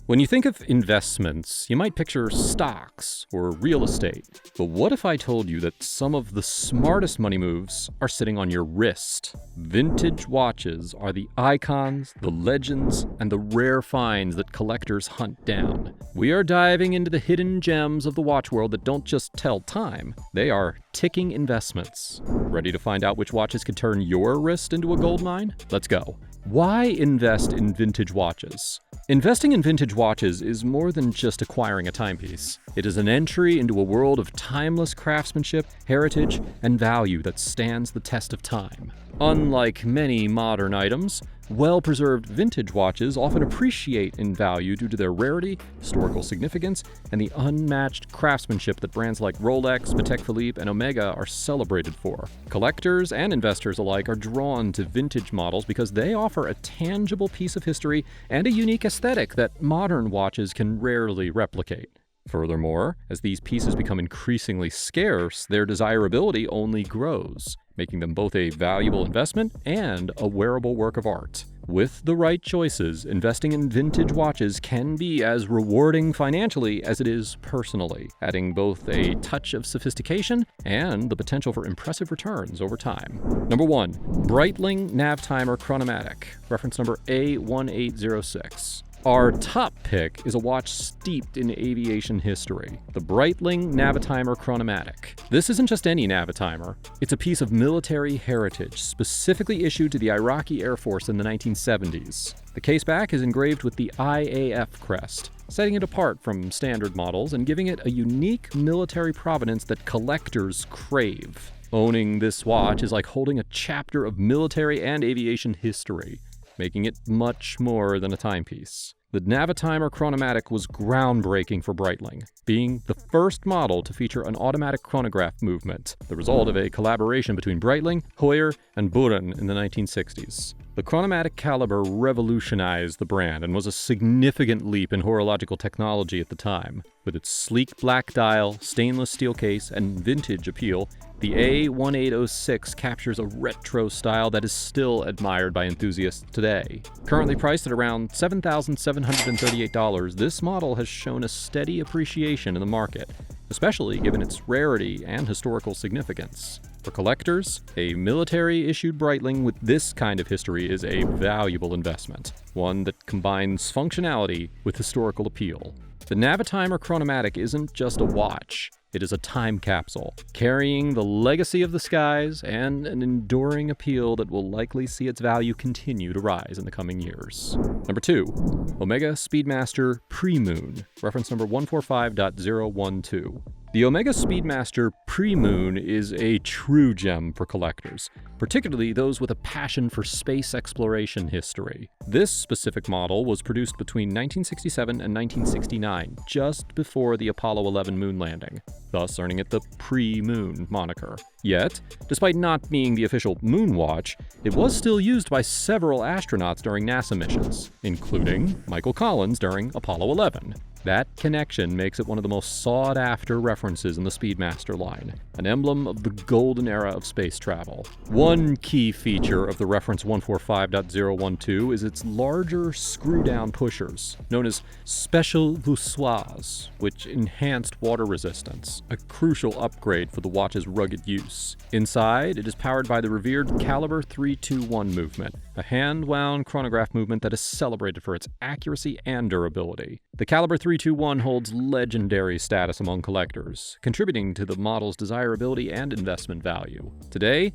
When you think of investments, you might picture stocks or real estate. But what if I told you that some of the smartest money moves are sitting on your wrist? Vintage watches are the icons, the legends, and the rare finds that collectors hunt down. We are diving into the hidden gems of the watch world that don't just tell time, they are ticking investments. Ready to find out which watches could turn your wrist into a gold mine? Let's go. Why invest in vintage watches? Investing in vintage watches is more than just acquiring a timepiece. It is an entry into a world of timeless craftsmanship, heritage, and value that stands the test of time. Unlike many modern items, well-preserved vintage watches often appreciate in value due to their rarity, historical significance, and the unmatched craftsmanship that brands like Rolex, Patek Philippe, and Omega are celebrated for. Collectors and investors alike are drawn to vintage models because they offer a tangible piece of history and a unique aesthetic that modern watches can rarely replicate. Furthermore, as these pieces become increasingly scarce, their desirability only grows, making them both a valuable investment and a wearable work of art. With the right choices, investing in vintage watches can be as rewarding financially as it is personally, adding both a touch of sophistication and the potential for impressive returns over time. Number 1. Breitling Navtimer Chronomatic, reference number A1806. Our top pick is a watch steeped in aviation history, the Breitling Navitimer Chronomatic. This isn't just any Navitimer, it's a piece of military heritage specifically issued to the Iraqi Air Force in the 1970s. The case back is engraved with the IAF crest, setting it apart from standard models and giving it a unique military provenance that collectors crave. Owning this watch is like holding a chapter of military and aviation history, making it much more than a timepiece. The Navitimer Chronomatic was groundbreaking for Breitling, being the first model to feature an automatic chronograph movement, the result of a collaboration between Breitling, Heuer, and Buren in the 1960s. The chronomatic caliber revolutionized the brand and was a significant leap in horological technology at the time. With its sleek black dial, stainless steel case, and vintage appeal, the A1806 captures a retro style that is still admired by enthusiasts today. Currently priced at around $7,738, this model has shown a steady appreciation in the market, especially given its rarity and historical significance. For collectors, a military-issued Breitling with this kind of history is a valuable investment, one that combines functionality with historical appeal. The Navitimer Chronomatic isn't just a watch, it is a time capsule, carrying the legacy of the skies and an enduring appeal that will likely see its value continue to rise in the coming years. Number 2. Omega Speedmaster Pre-Moon, reference number 145.012. The Omega Speedmaster Pre-Moon is a true gem for collectors, particularly those with a passion for space exploration history. This specific model was produced between 1967 and 1969, just before the Apollo 11 moon landing, thus earning it the Pre-Moon moniker. Yet, despite not being the official moon watch, it was still used by several astronauts during NASA missions, including Michael Collins during Apollo 11. That connection makes it one of the most sought-after references in the Speedmaster line, an emblem of the golden era of space travel. One key feature of the reference 145.012 is its larger screw-down pushers, known as Special Voussoirs, which enhanced water resistance, a crucial upgrade for the watch's rugged use. Inside, it is powered by the revered Caliber 321 movement, a hand-wound chronograph movement that is celebrated for its accuracy and durability. The Caliber 321 holds legendary status among collectors, contributing to the model's desirability and investment value. Today,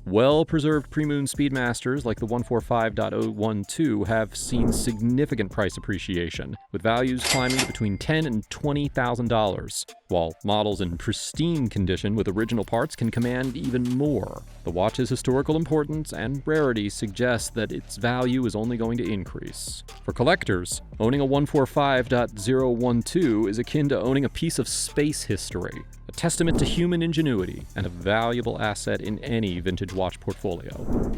well-preserved pre-moon Speedmasters like the 145.012 have seen significant price appreciation, with values climbing to between $10,000 and $20,000, while models in pristine condition with original parts can command even more. The watch's historical importance and rarity suggest that its value is only going to increase. For collectors, owning a 145.012 is akin to owning a piece of space history, a testament to human ingenuity and a valuable asset in any vintage watch portfolio.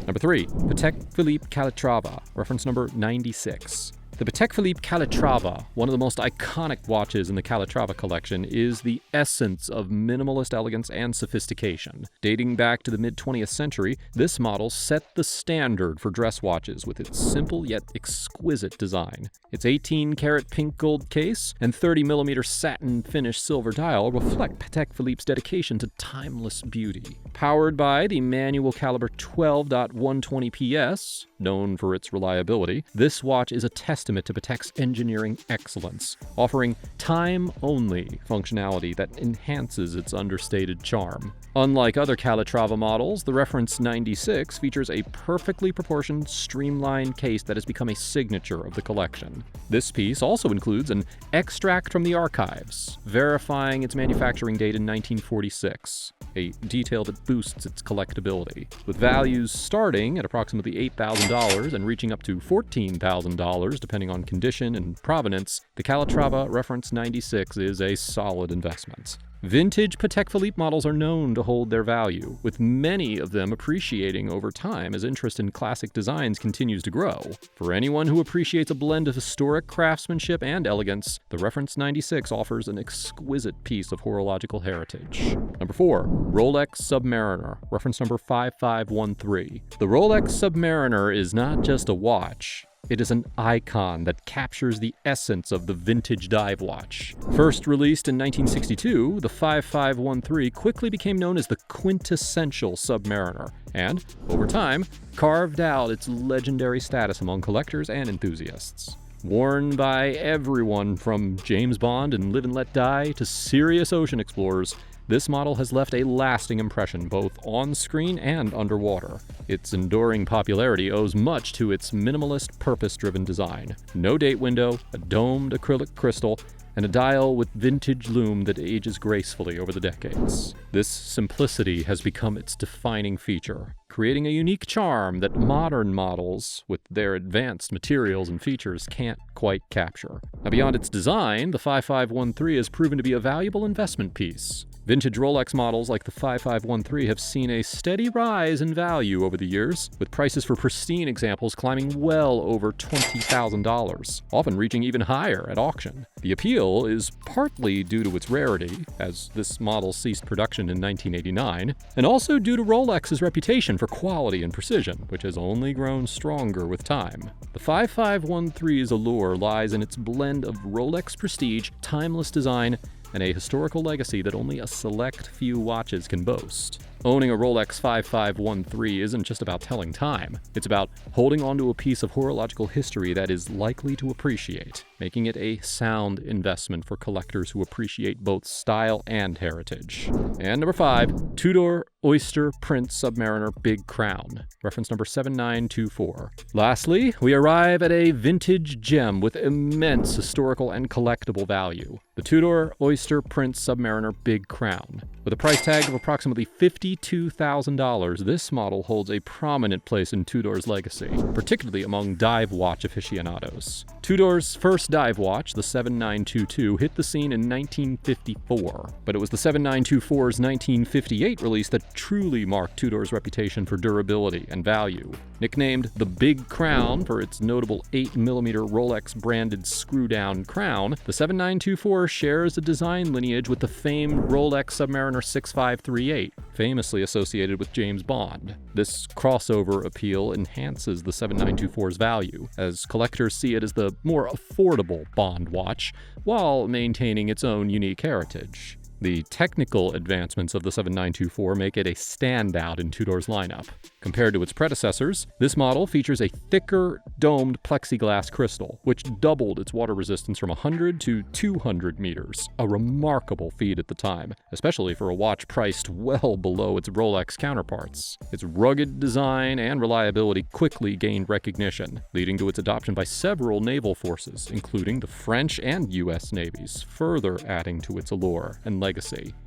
Number 3. Patek Philippe Calatrava, reference number 96. The Patek Philippe Calatrava, one of the most iconic watches in the Calatrava collection, is the essence of minimalist elegance and sophistication. Dating back to the mid-20th century, this model set the standard for dress watches with its simple yet exquisite design. Its 18-karat pink gold case and 30mm satin finished silver dial reflect Patek Philippe's dedication to timeless beauty. Powered by the manual caliber 12.120 PS, known for its reliability, this watch is a testament to Patek's engineering excellence, offering time-only functionality that enhances its understated charm. Unlike other Calatrava models, the Reference 96 features a perfectly proportioned, streamlined case that has become a signature of the collection. This piece also includes an extract from the archives, verifying its manufacturing date in 1946, a detail that boosts its collectability. With values starting at approximately $8,000 and reaching up to $14,000 depending on condition and provenance, the Calatrava Reference 96 is a solid investment. Vintage Patek Philippe models are known to hold their value, with many of them appreciating over time as interest in classic designs continues to grow. For anyone who appreciates a blend of historic craftsmanship and elegance, the Reference 96 offers an exquisite piece of horological heritage. Number 4. Rolex Submariner, reference number 5513. The Rolex Submariner is not just a watch. It is an icon that captures the essence of the vintage dive watch. First released in 1962, the 5513 quickly became known as the quintessential Submariner, and, over time, carved out its legendary status among collectors and enthusiasts. Worn by everyone from James Bond and Live and Let Die to serious ocean explorers, this model has left a lasting impression both on screen and underwater. Its enduring popularity owes much to its minimalist, purpose-driven design. No date window, a domed acrylic crystal, and a dial with vintage lume that ages gracefully over the decades. This simplicity has become its defining feature, creating a unique charm that modern models, with their advanced materials and features, can't quite capture. Now, beyond its design, the 5513 has proven to be a valuable investment piece. Vintage Rolex models like the 5513 have seen a steady rise in value over the years, with prices for pristine examples climbing well over $20,000, often reaching even higher at auction. The appeal is partly due to its rarity, as this model ceased production in 1989, and also due to Rolex's reputation for quality and precision, which has only grown stronger with time. The 5513's allure lies in its blend of Rolex prestige, timeless design, and a historical legacy that only a select few watches can boast. Owning a Rolex 5513 isn't just about telling time. It's about holding onto a piece of horological history that is likely to appreciate, making it a sound investment for collectors who appreciate both style and heritage. And number 5, Tudor Oyster Prince Submariner Big Crown, reference number 7924. Lastly, we arrive at a vintage gem with immense historical and collectible value, the Tudor Oyster Prince Submariner Big Crown. With a price tag of approximately $52,000, this model holds a prominent place in Tudor's legacy, particularly among dive watch aficionados. Tudor's first dive watch, the 7922, hit the scene in 1954, but it was the 7924's 1958 release that truly marked Tudor's reputation for durability and value. Nicknamed the Big Crown for its notable 8mm Rolex-branded screw-down crown, the 7924 shares a design lineage with the famed Rolex Submariner 6538, famously associated with James Bond. This crossover appeal enhances the 7924's value, as collectors see it as the more affordable Bond watch, while maintaining its own unique heritage. The technical advancements of the 7924 make it a standout in Tudor's lineup. Compared to its predecessors, this model features a thicker, domed plexiglass crystal, which doubled its water resistance from 100 to 200 meters, a remarkable feat at the time, especially for a watch priced well below its Rolex counterparts. Its rugged design and reliability quickly gained recognition, leading to its adoption by several naval forces, including the French and US navies, further adding to its allure and legacy.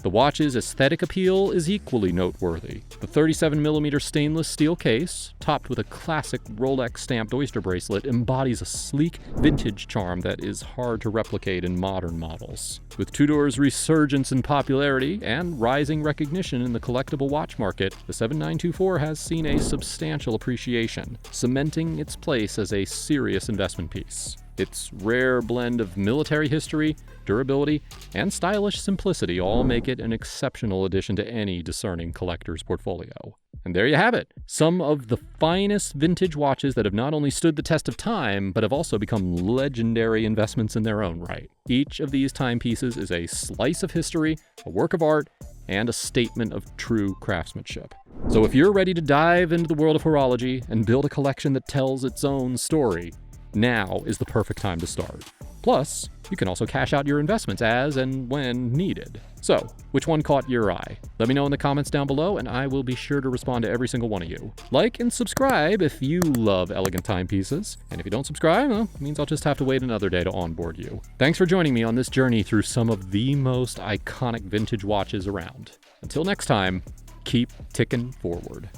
The watch's aesthetic appeal is equally noteworthy. The 37mm stainless steel case, topped with a classic Rolex stamped oyster bracelet, embodies a sleek, vintage charm that is hard to replicate in modern models. With Tudor's resurgence in popularity and rising recognition in the collectible watch market, the 7924 has seen a substantial appreciation, cementing its place as a serious investment piece. Its rare blend of military history, durability, and stylish simplicity all make it an exceptional addition to any discerning collector's portfolio. And there you have it, some of the finest vintage watches that have not only stood the test of time, but have also become legendary investments in their own right. Each of these timepieces is a slice of history, a work of art, and a statement of true craftsmanship. So if you're ready to dive into the world of horology and build a collection that tells its own story, now is the perfect time to start. Plus, you can also cash out your investments as and when needed. So, which one caught your eye? Let me know in the comments down below, and I will be sure to respond to every single one of you. Like and subscribe if you love elegant timepieces. And if you don't subscribe, well, it means I'll just have to wait another day to onboard you. Thanks for joining me on this journey through some of the most iconic vintage watches around. Until next time, keep ticking forward.